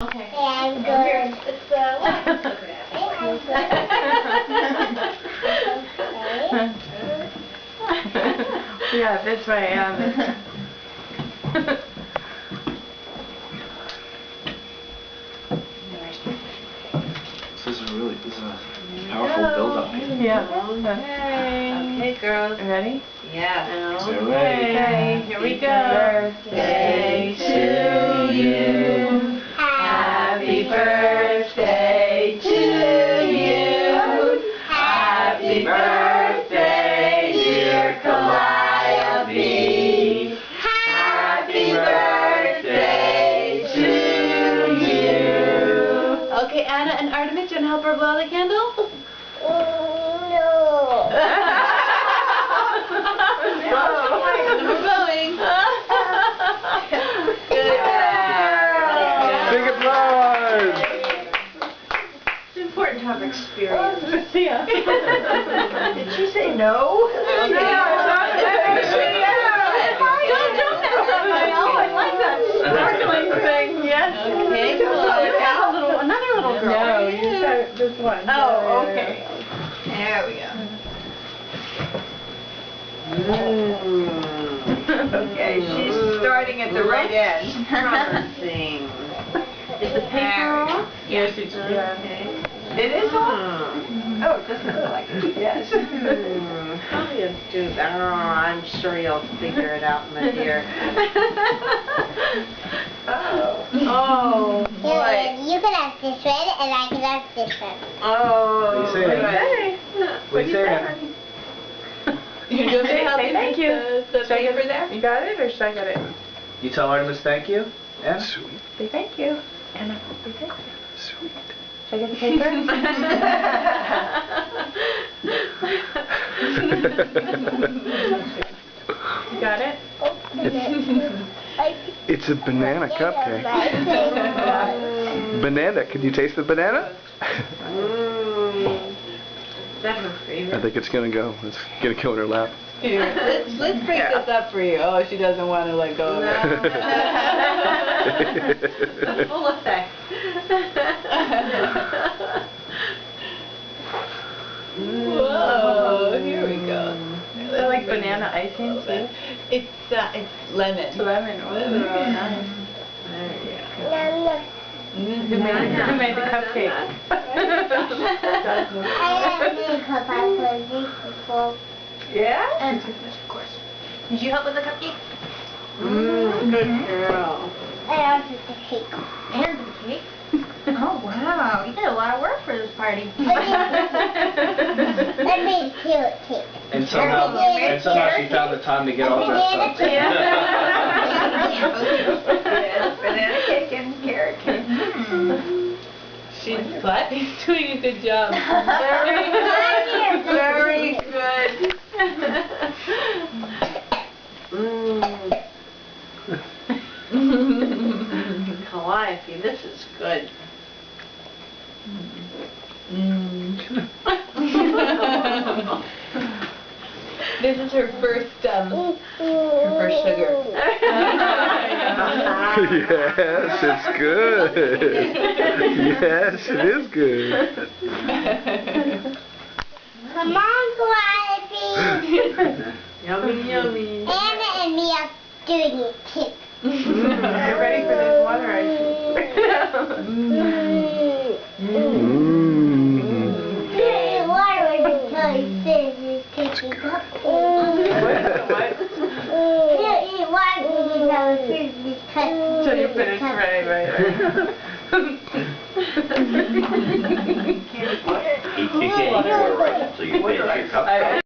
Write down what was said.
Okay. I'm good. It's Yeah, that's right. This is a powerful build-up. Yeah. Okay, girls. Ready? Yeah. Get ready. Okay, here we go. Birthday to you. Happy birthday to you. Happy birthday, dear Calliope. Happy birthday to you. Okay, Anna and Artemis, you want to help her blow the candle? No. We're blowing. Good. Big applause! It's important to have experience. Yeah. Did she say no? Don't do I like that sparkling thing. Yes. Okay, another little girl. No, you start this one. Oh, okay. There we go. Okay, she's starting at the right end. Promising. Is the paper off? Yes, it's It is on? Oh, it doesn't look like it. Yes. How do you do that? Oh, I'm sure you'll figure it out, my dear. Oh, boy. You can have this one and I can have this one. Oh, What do you say? What do you say, Anna? You're doing Say helping thank you. the paper there? You got it, or should I get it? You tell Artemis thank you? Anna? Sweet, Say thank you. Anna, say thank you. sweet. Should I get the paper? You got it? It's a banana cupcake. Banana, can you taste the banana? Is that her I favorite? think it's gonna go. It's gonna go in her lap. Here, let's break this up for you. Oh, she doesn't want to let go of it. The full effect. Whoa, here we go. Is that like banana icing too? It's lemon. It's lemon. Oh, nice. There you go. Who made the cupcake? I have made cupcakes before. Yeah? And of course. Did you help with the cupcake? Good girl. I also the cake. And the cake? Oh wow, you did a lot of work for this party. I made carrot cake. And somehow she found the time to get all dressed up. Yes, banana cake and carrot cake. She's doing a good job. Very good. Calliope, this is good. This is her first sugar. Yes, it's good. Yes, it is good. Come on, Calliope. Yummy, yummy. Anna and me are doing it too. Get ready for this water icing. Water until you finish taking up. Eat water until you finish Until you finish, right. You can't eat water right until you finish your cup.